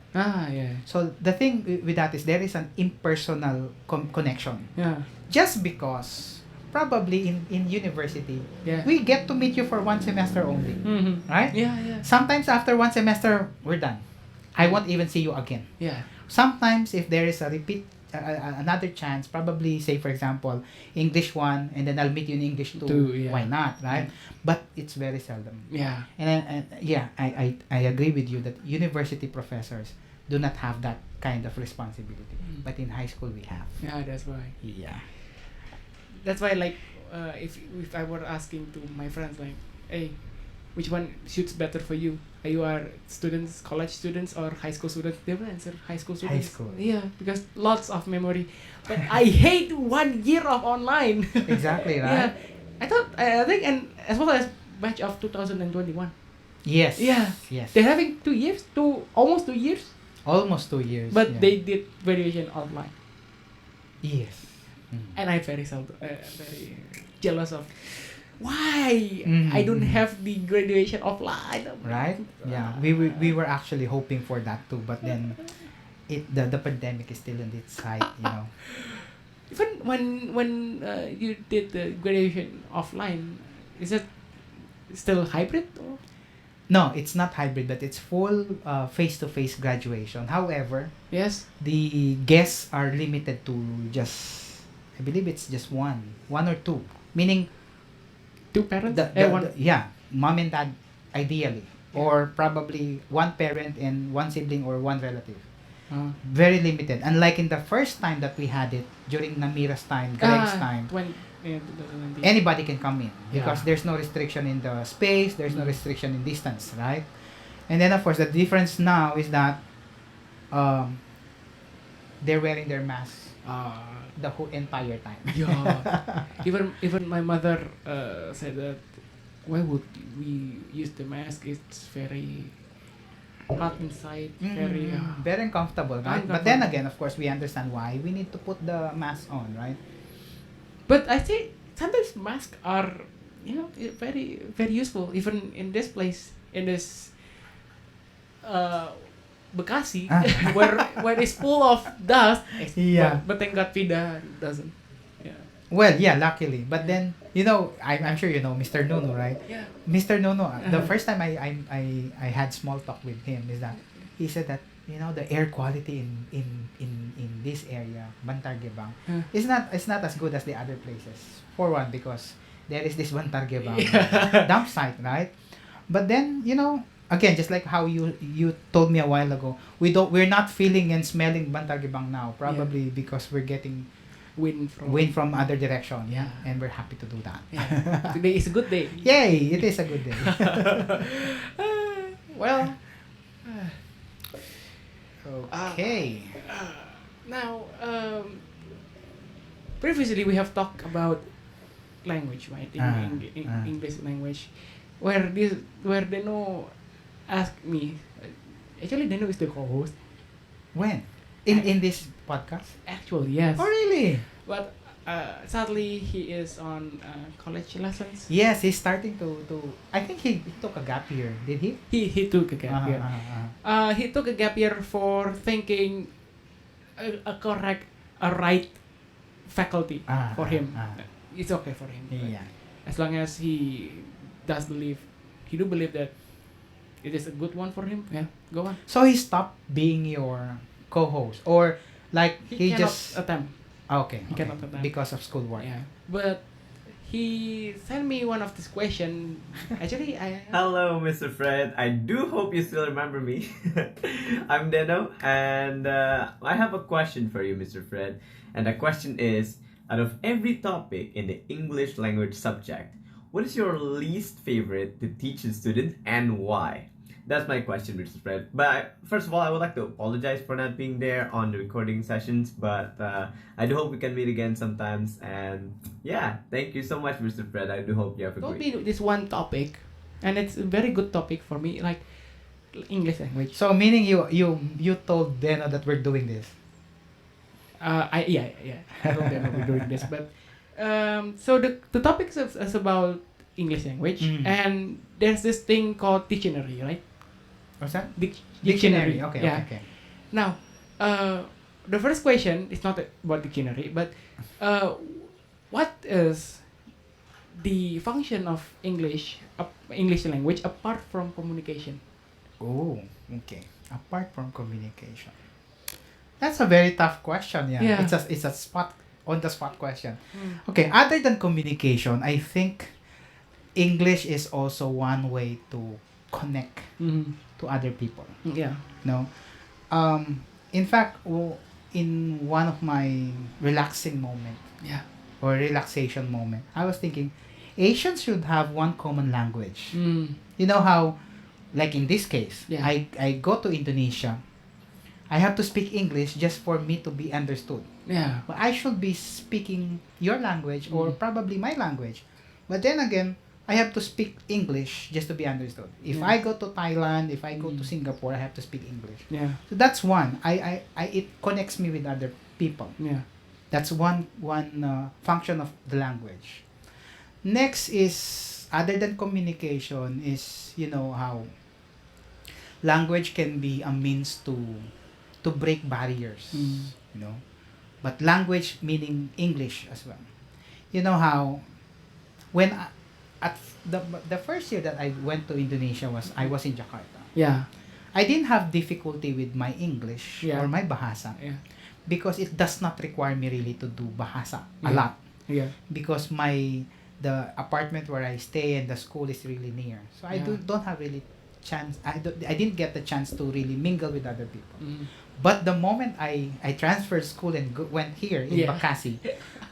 Yeah. So the thing with that is there is an impersonal connection. Yeah. Just because probably in university Yeah. we get to meet you for one semester only, Mm-hmm. right? Yeah. Sometimes after one semester we're done. I won't even see you again. Yeah. Sometimes if there is a repeat, another chance, probably say for example English 1 and then I'll meet you in English 2. Why not, right? But it's very seldom. Yeah. And I agree with you that university professors do not have that kind of responsibility. But in high school we have. Yeah, that's why. Yeah. That's why, like, if I were asking to my friends, like, hey, which one suits better for you? You are students, college students, or high school students? They will answer high school students. High school. Yeah, because lots of memory. But I hate 1 year of online. Exactly, Yeah, right? I think, and as well as batch of 2021. Yes. Yeah. Yes. They're having 2 years, almost 2 years. Almost 2 years. But yeah. they did graduation online. Yes. And I'm very very jealous of why Mhm. I don't have the graduation offline. Right? Yeah. We were actually hoping for that too, but then the pandemic is still in its height. Even when you did the graduation offline, is it still hybrid? Or? No, it's not hybrid, but it's full face-to-face graduation. However, Yes. the guests are limited to just, I believe it's just one or two, meaning Two parents. the mom and dad ideally, or probably one parent and one sibling or one relative. Very limited. Unlike in the first time that we had it during Namira's time, Greg's time, 2019. anybody can come in because Yeah. there's no restriction in the space, there's no restriction in distance, right? And then of course the difference now is that they're wearing their masks the whole entire time. Yeah. even my mother said that why would we use the mask? It's very hot inside. Very. Very uncomfortable, right? But then again, of course, we understand why we need to put the mask on, right? But I think sometimes masks are very very useful even in this place, in this Bekasi where it's full of dust. Yeah. But thank God Vida doesn't. Yeah. Well, yeah, luckily. But then, I'm sure you know Mr. Nuno, right? Yeah. Mr. Nuno, the first time I had small talk with him is that he said that the air quality in this area, Bantargebang, is not as good as the other places. For one, because there is this Bantargebang dump site, right? But then, again, just like how you told me a while ago, we're not feeling and smelling Bantargebang now, probably because we're getting Wind from other direction, Yeah. and we're happy to do that. Yeah. Today is a good day. Yay, it is a good day. Well. Okay. Now, previously we have talked about language, right? English language, where Deno asked me. Actually, Deno is the co-host. When? In this podcast? Actually, yes. Oh, really? But sadly, he is on college lessons. Yes, he's starting to. I think he took a gap year. Did he? He took a gap year. He took a gap year for thinking a right faculty for him. It's okay for him. Yeah. As long as he do believe that it is a good one for him. Yeah, go on. So he stopped being your co-host, or like he cannot just attempt. okay. He cannot attempt because of schoolwork. Yeah, but he sent me one of this question. Actually, I Hello, Mr. Fred. I do hope you still remember me. I'm Deno, and I have a question for you, Mr. Fred. And the question is, out of every topic in the English language subject, what is your least favorite to teach a student and why? That's my question, Mr. Fred. First of all, I would like to apologize for not being there on the recording sessions, but I do hope we can meet again sometimes. And yeah, thank you so much, Mr. Fred. I do hope you have a told great me this one topic, and it's a very good topic for me, like English language. So meaning you told Deno that we're doing this. Yeah. I don't know we're doing this, but so the topic is about English language, Mm. and there's this thing called dictionary, right? What's that? Dictionary. Okay, Yeah. okay. Now, the first question is not about dictionary, but what is the function of English language apart from communication? Oh, okay. Apart from communication. That's a very tough question, yeah. Yeah. It's a spot on the spot question. Okay, other than communication, I think English is also one way to connect Mm-hmm. to other people. Yeah. No, in fact, in one of my relaxing moment Yeah. or relaxation moment, I was thinking, Asians should have one common language. Mm. You know how, like in this case, Yeah. I go to Indonesia. I have to speak English just for me to be understood. Yeah. But I should be speaking your language or Mm. probably my language. But then again, I have to speak English just to be understood. If Yeah. I go to Thailand, if I go to Mm. Singapore, I have to speak English. Yeah. So that's one. It connects me with other people. Yeah. That's one function of the language. Next is, other than communication, is how language can be a means to break barriers. Mm. But language meaning English as well. You know how when at the first year that I went to Indonesia I was in Jakarta. Yeah. I didn't have difficulty with my English Yeah. or my bahasa Yeah. because it does not require me really to do bahasa a Yeah. lot, Yeah. because the apartment where I stay and the school is really near. So I Yeah. don't have really chance. I didn't get the chance to really mingle with other people. Mm. But the moment I transferred school and went here in Yeah. Bakasi,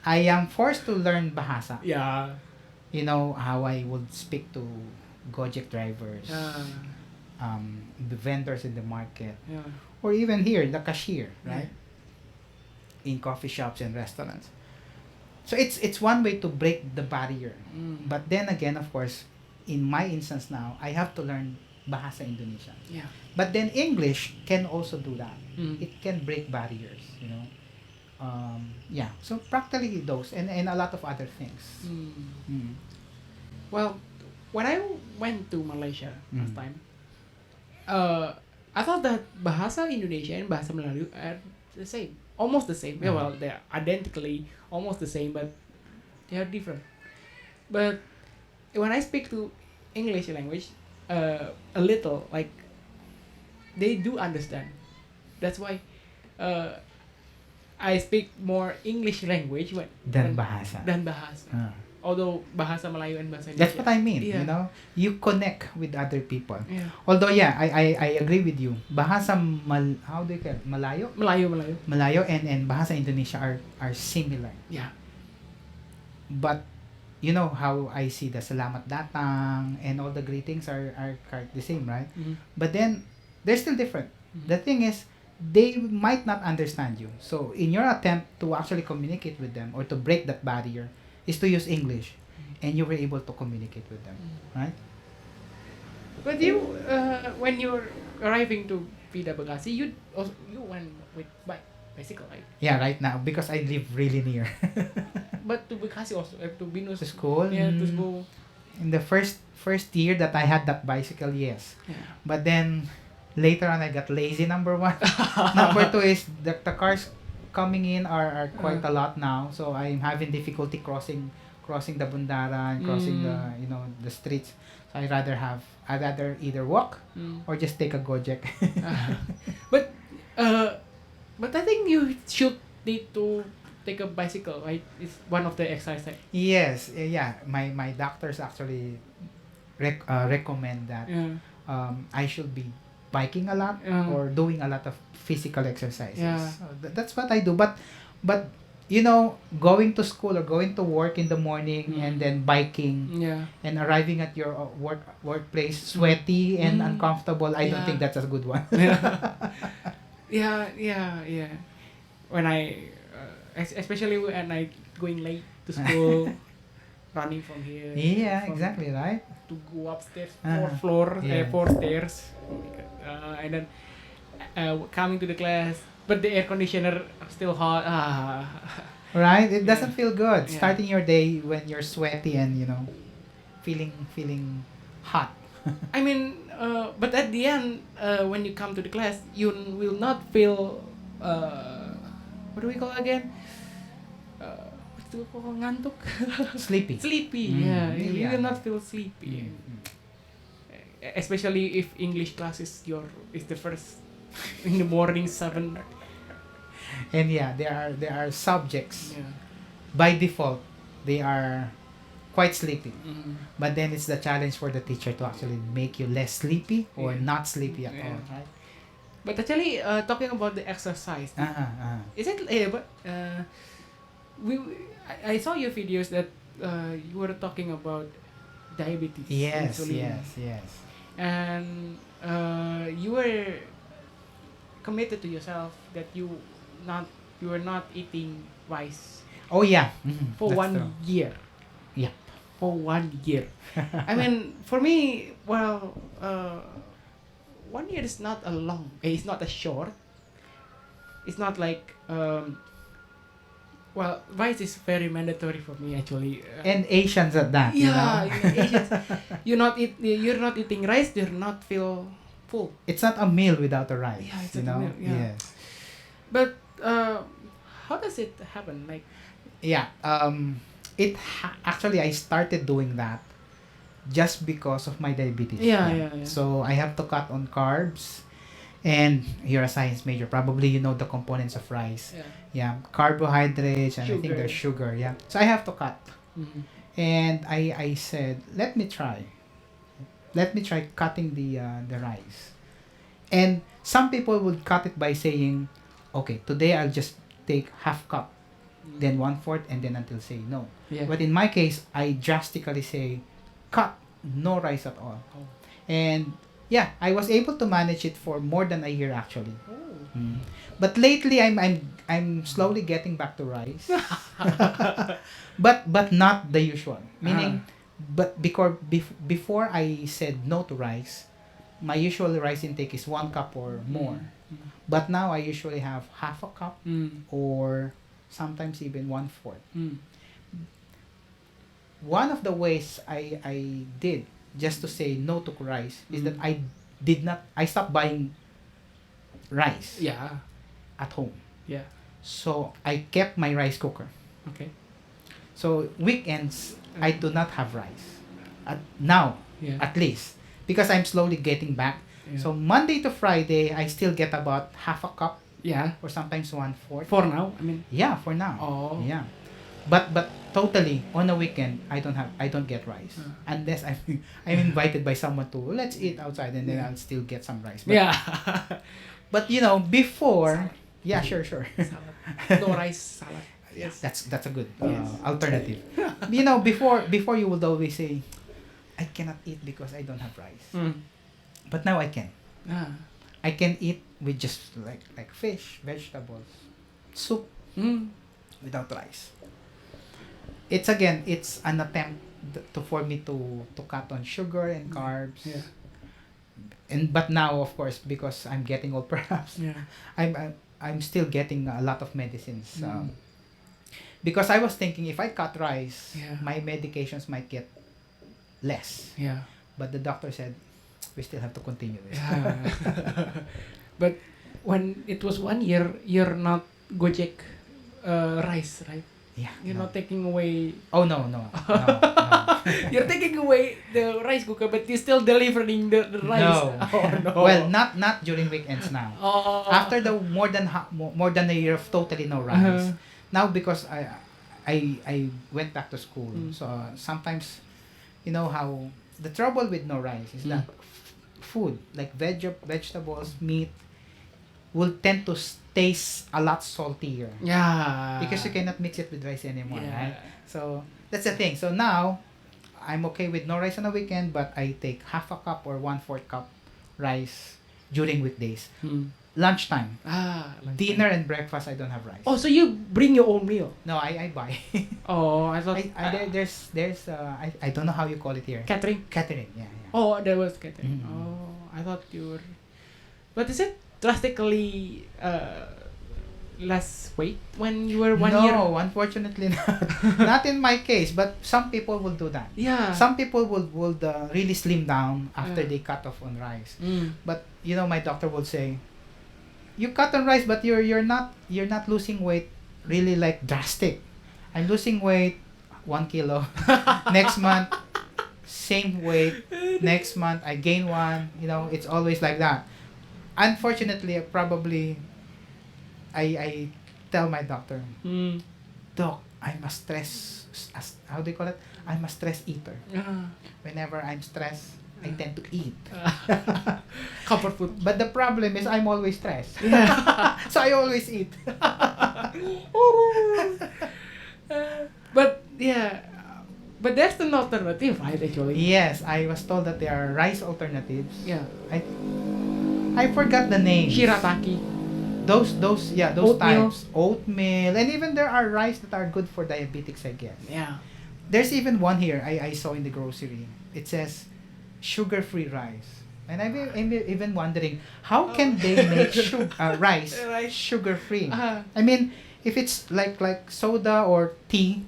I am forced to learn bahasa. Yeah. You know how I would speak to Gojek drivers, the vendors in the market, Yeah. or even here the cashier, right? In coffee shops and restaurants. So it's one way to break the barrier. Mm. But then again, of course, in my instance now, I have to learn bahasa Indonesian. Yeah. But then English can also do that. Mm. It can break barriers, Yeah. So practically those and a lot of other things. Mm. Well, when I went to Malaysia last Mm. time, I thought that bahasa Indonesia and bahasa Melayu are the same, almost the same. Yeah, Mm. well, they're identically almost the same, but they are different. But when I speak to English language, a little, like, they do understand. That's why I speak more English language Than bahasa. than bahasa. Although bahasa Melayu and bahasa Indonesia. That's what I mean. Yeah. You connect with other people. Yeah. Although I agree with you. Bahasa how do you call it? Malayo? Melayu. Malayo and bahasa Indonesia are similar. Yeah. But you know how I see the salamat datang and all the greetings are quite the same, right? Mhm. But then they're still different. Mhm. The thing is, they might not understand you. So in your attempt to actually communicate with them or to break that barrier is to use English, and you were able to communicate with them, right? But you, when you're arriving to Pida Bagasi, you went with bicycle, right? Yeah, right now because I live really near But to Bagasi also, to Binus. to school. Yeah, to school. In the first year that I had that bicycle, yes. Yeah. But then later on, I got lazy. Number one. Number two is the cars coming in are quite a lot now, so I'm having difficulty crossing the bundaran, crossing the streets. So I'd rather either walk or just take a Gojek. But I think you should need to take a bicycle, right? It's one of the exercise. Yes, yeah. My doctors actually recommend that Yeah. I should be biking a lot Yeah. or doing a lot of physical exercises. Yeah. So that's what I do. But you know, going to school or going to work in the morning and then biking Yeah. and arriving at your workplace sweaty and Mm. uncomfortable, I don't Yeah. think that's a good one. Yeah. When I, especially when I going late to school, running from here. Yeah, from- exactly, right? To go upstairs, Uh-huh. Yeah. four stairs, oh my God. And then coming to the class, but the air conditioner still hot. Right? It Yeah. doesn't feel good Yeah. starting your day when you're sweaty and feeling hot. I mean, but at the end, when you come to the class, you will not feel. What do we call again? What do we call ngantuk? Sleepy. Sleepy. Mm, Yeah, you yeah. will not feel sleepy. Especially if English class is the first in the morning 7. And yeah, there are subjects Yeah. by default they are quite sleepy. Mm. But then it's the challenge for the teacher to actually make you less sleepy or Yeah. not sleepy at Yeah. all, right? But actually, talking about the exercise, is it? But I saw your videos that you were talking about diabetes. Yes, insulin, yes. and you were committed to yourself that you were not eating rice Oh yeah. for That's 1 true. year. Yeah. For 1 year. I mean, for me, well, 1 year is not a long. It's not a short. It's not like well, rice is very mandatory for me actually. And Asians at that, yeah, you know? in Asians, you're not eating rice, you're not feel full. It's not a meal without a rice, Yeah, it's you not a know? meal, yeah. Yes. But how does it happen? Like, Yeah, actually I started doing that just because of my diabetes. Yeah. So I have to cut on carbs, and you're a science major, probably you know the components of rice. yeah. Yeah, carbohydrates and I think Sugar. there's sugar. Yeah, so I have to cut, Mhm. and I said let me try cutting the rice, and some people would cut it by saying, okay, today I'll just take half cup, then 1/4, and then until say no. Yeah. But in my case, I drastically say, cut, no rice at all. Oh. And yeah, I was able to manage it for more than a year actually. Oh. But lately, I'm slowly getting back to rice. but not the usual. Meaning, but before I said no to rice, my usual rice intake is 1 cup or more. But now I usually have half a cup or sometimes even 1/4. One of the ways I did just to say no to rice is that I stopped buying rice Yeah. at home. Yeah. So I kept my rice cooker. Okay. So weekends I do not have rice. Now, Yeah. at least, because I'm slowly getting back. Yeah. So Monday to Friday I still get about half a cup yeah. or sometimes 1/4. For now, I mean. Yeah, for now. Oh. Yeah. But totally on a weekend I don't get rice unless I'm invited by someone to let's eat outside, and then I'll still get some rice. But, Yeah. But you know, before, Salad. yeah, sure. Salad. No rice salad. Yes. That's a good Yes. alternative. You know, before you would always say, I cannot eat because I don't have rice. But now I can. Ah. I can eat with just like fish, vegetables, soup without rice. It's an attempt for me to cut on sugar and carbs. Yeah. But now, of course, because I'm getting old, perhaps Yeah. I'm still getting a lot of medicines. Because I was thinking if I cut rice, Yeah. my medications might get less. Yeah. But the doctor said we still have to continue this. Yeah. But when it was 1 year, you're not Gojek rice, right? Yeah. You're no. not taking away. Oh no. You're taking away the rice cooker, but you're still delivering the rice. No. Oh no. Well, not during weekends now. Oh. After the more than a year of totally no rice. now because I went back to school, so sometimes, you know how the trouble with no rice is that food like vegetables, meat will tend to taste a lot saltier Yeah. because you cannot mix it with rice anymore, Yeah. right? So that's the thing. So now I'm okay with no rice on the weekend, but I take half a cup or 1/4 cup rice during weekdays. Lunchtime, Like dinner that. and breakfast, I don't have rice. Oh, so you bring your own meal? No, I buy. Oh, I thought there's I don't know how you call it here. catering. Catering, yeah. Oh, there was catering. Mhm. Oh, I thought you were. But is it drastically less weight when you were 1 year? No, unfortunately not. Not in my case, but some people will do that. Yeah. Some people would really slim down after Yeah. they cut off on rice. Mm. But you know, my doctor would say, "You cut on rice, but you're not losing weight really like drastic. I'm losing weight 1 kilo. Next month, same weight. Next month, I gain 1. You know, it's always like that. Unfortunately, I tell my doctor, Mm. Doc, I'm a stress, how do you call it? I'm a stress eater. Yeah. Whenever I'm stressed, I tend to eat. Comfort food. But the problem is I'm always stressed. Yeah. So I always eat. But yeah, but there's an alternative, right? Actually. Yes, I was told that there are rice alternatives. Yeah. I forgot the name. Shirataki. Those Oatmeal. types. Oatmeal. And even there are rice that are good for diabetics, I guess. Yeah. There's even one here I saw in the grocery. It says sugar-free rice. And I'm even wondering, how can they make rice Rice. sugar-free? Uh, I mean, if it's like soda or tea,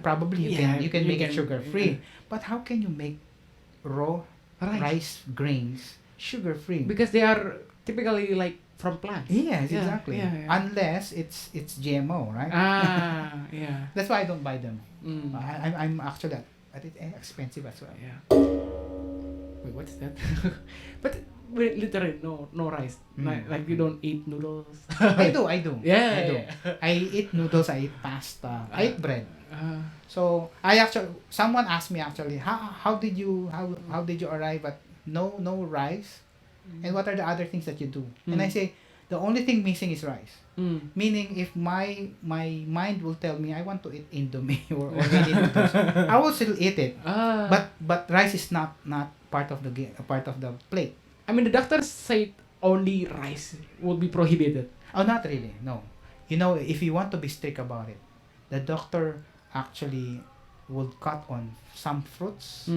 probably you can make it sugar-free. But how can you make raw rice grains sugar-free? Because they are typically like from plants. Yes, Yeah, exactly. yeah. Unless it's GMO, right? Yeah. That's why I don't buy them. Mm. I'm actually at it expensive as well. Yeah. Wait, what's that? But literally no rice. Like you don't eat noodles. I do. Yeah. I do. Yeah. I eat noodles. I eat pasta. I eat bread. Uh, So someone asked me actually, how did you arrive at no rice, and what are the other things that you do? And I say the only thing missing is rice. Meaning, if my mind will tell me I want to eat Indomie or mini noodles, I will still eat it. But rice is not part of the plate. I mean, the doctors say only rice will be prohibited. Oh, not really. No. You know, if you want to be strict about it, the doctor actually would cut on some fruits,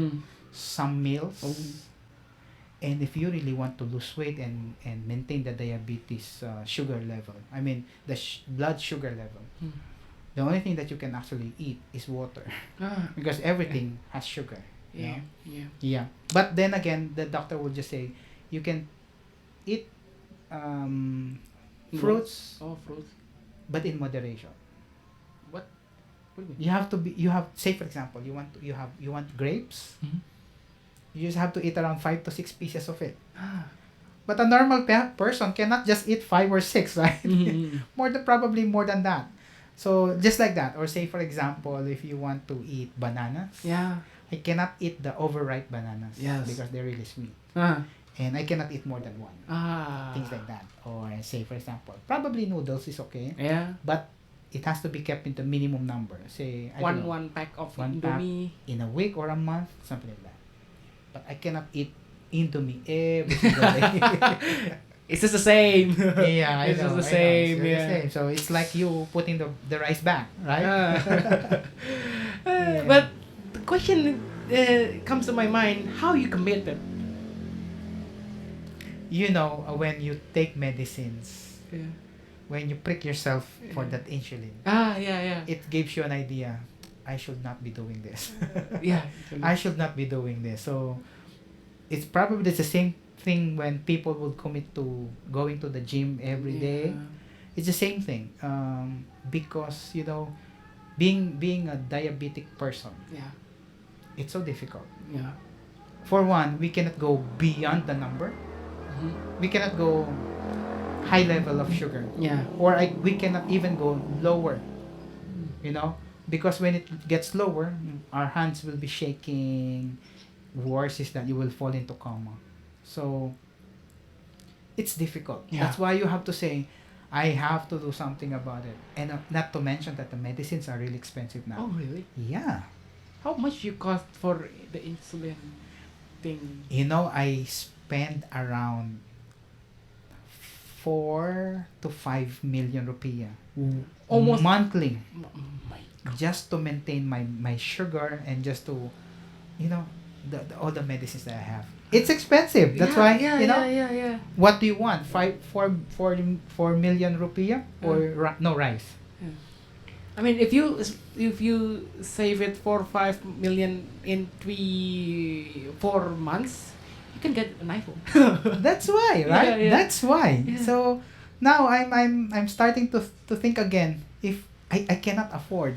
some meals. Oh. And if you really want to lose weight and maintain the diabetes sugar level, I mean the blood sugar level, the only thing that you can actually eat is water because everything has sugar. you know? Yeah. But then again, the doctor will just say you can eat fruits, Fruits. but in moderation. What do you mean? You have say for example, you want grapes. You just have to eat around 5 to 6 pieces of it. But a normal person cannot just eat 5 or 6, right? Probably more than that. So just like that, or say for example, if you want to eat bananas, I cannot eat the overripe bananas because they're really sweet, and I cannot eat more than one. Things like that. Or say for example, probably noodles is okay, but it has to be kept in the minimum number. Say one pack of Indomie in a week or a month, something like that. But I cannot eat Indomie every single day. It's just the same. Yeah, I It's know. just the I know. same. It's the same. So it's like you putting the rice back, right? But the question comes to my mind: how you committed? You know, when you take medicines, Yeah. when you prick yourself for that insulin, Yeah. it gives you an idea. I should not be doing this. Yeah. I should not be doing this. So it's probably the same thing when people would commit to going to the gym every day. It's the same thing. Because you know, being a diabetic person, it's so difficult. Yeah. For one, we cannot go beyond the number. We cannot go high level of sugar. Yeah. Or we cannot even go lower you know, because when it gets lower, our hands will be shaking. Worse is that you will fall into coma. So it's difficult. Yeah. That's why you have to say, I have to do something about it. And not to mention that the medicines are really expensive now. Oh, really? Yeah. How much you cost for the insulin thing? You know, I spend around 4 to 5 million rupiah Almost. monthly Oh my God. just to maintain my sugar and just to, you know, all the medicines that I have. It's expensive. That's why, Yeah, you know, yeah. what do you want? 4 million rupiah or no rice? I mean, if you save it for 5 million in 4 months, you can get an iPhone. That's why, right? Yeah, yeah. That's why. Yeah. So now I'm starting to think again, if I cannot afford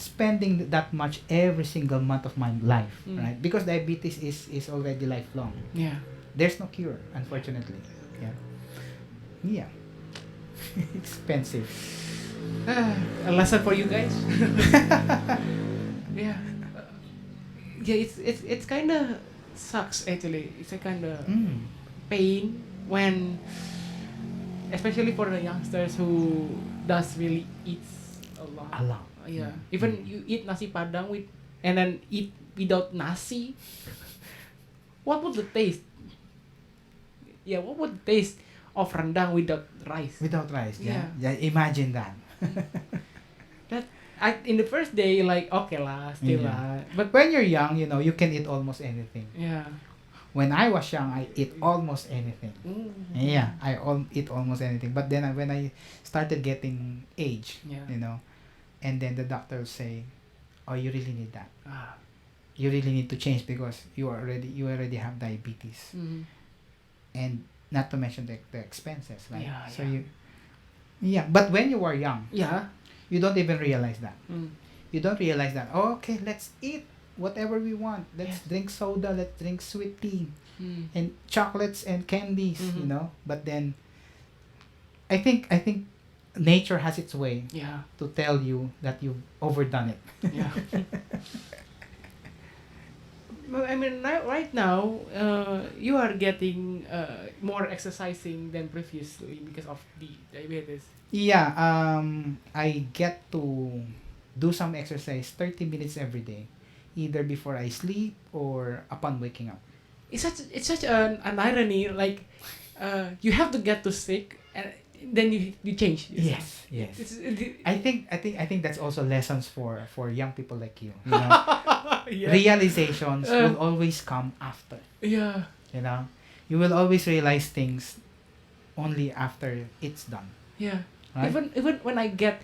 spending that much every single month of my life, right? Because diabetes is already lifelong. Yeah. There's no cure, unfortunately. Yeah. Yeah. Expensive. A lesson for you guys. Yeah. Yeah, it's kind of sucks actually. It's a kind of pain when, especially for the youngsters who does really eats a lot. A lot. Yeah. Even you eat nasi padang with and then eat without nasi. What would the taste? Yeah, what would the taste of rendang without rice? Without rice. Yeah. Yeah. Imagine that. In the first day, like okay lah, still Yeah. lah. But When you're young, you know, you can eat almost anything. yeah. When I was young, I eat almost anything. Yeah, eat almost anything. But then when I started getting age, Yeah. you know, and then the doctor will say, "Oh, you really need that. Ah. You really need to change because you already have diabetes, and not to mention the expenses, right? Yeah, so yeah. But when you were young, Yeah. you don't even realize that. Mm. You don't realize that. Oh, okay, let's eat whatever we want. Let's Yes. drink soda. Let's drink sweet tea Mm. and chocolates and candies. Mhm. You know. But then, I think nature has its way Yeah. to tell you that you've overdone it. Yeah. Well, I mean, right now, you are getting more exercising than previously because of the diabetes. Yeah. I get to do some exercise 30 minutes every day, either before I sleep or upon waking up. It's such an irony. Like, you have to get to sick, and then you change. Yes. I think that's also lessons for young people like you. You know, Yeah. realizations will always come after. Yeah. You know, you will always realize things only after it's done. Yeah. Right? Even when I get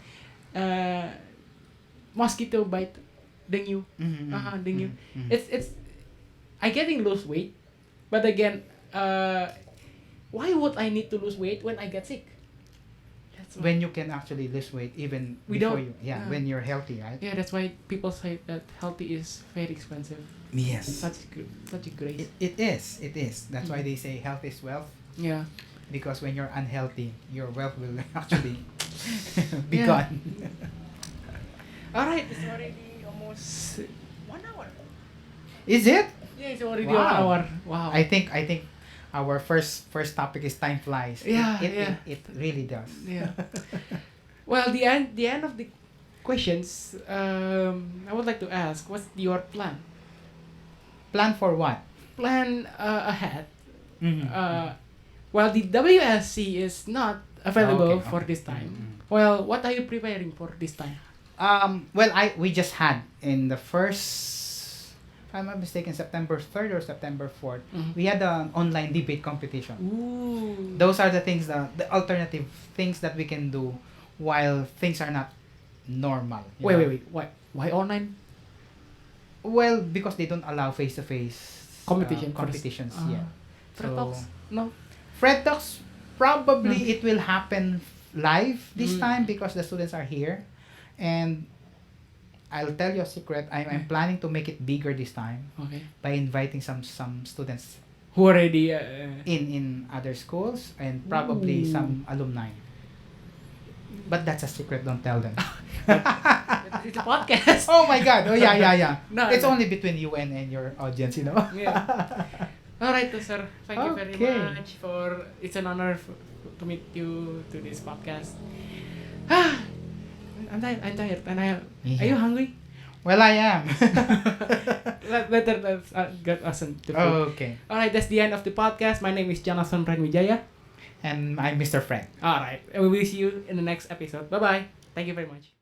mosquito bite, dengue. Dengue. It's I getting lose weight, but again, why would I need to lose weight when I get sick? That's why. When you can actually lose weight even Without- before you, yeah. when you're healthy, right? Yeah, that's why people say that healthy is very expensive. Yes. Such a great. It is. That's why they say health is wealth. Yeah. Because when you're unhealthy, your wealth will actually be Yeah. gone. All right, it's already almost 1 hour. Is it? Yeah, it's already Wow. 1 hour. Wow. I think our first topic is time flies. Yeah, It really does. Yeah. Well, the end of the questions. I would like to ask, what's your plan? Plan for what? Plan ahead. Mhm. While the WSC is not available Okay, for okay. this time. Mhm. Well, what are you preparing for this time? Well, we just had in the first, if I'm not mistaken, September 3rd or September 4th, we had an online debate competition. Ooh. Those are the things the alternative things that we can do while things are not normal. you know? Wait. Why online? Well, because they don't allow face-to-face competitions Ah. yet. Fred So- Talks? No. Fred Talks, probably it will happen live this Mm. time because the students are here. And I'll tell you a secret. I'm planning to make it bigger this time Okay. by inviting some students Who already? in other schools and probably Ooh. some alumni. But that's a secret. Don't tell them. It's a podcast. Oh my God. Oh yeah. No, It's no. only between you and your audience, you know. Yeah. All right, sir. Thank you Okay. very much for. It's an honor to meet you to this podcast. I'm tired. And are you Yeah. hungry? Well, I am. Better let's get us into food. Okay. All right, that's the end of the podcast. My name is Jonathan Pranwijaya. And I'm Mr. Frank. All right, and we will see you in the next episode. Bye bye. Thank you very much.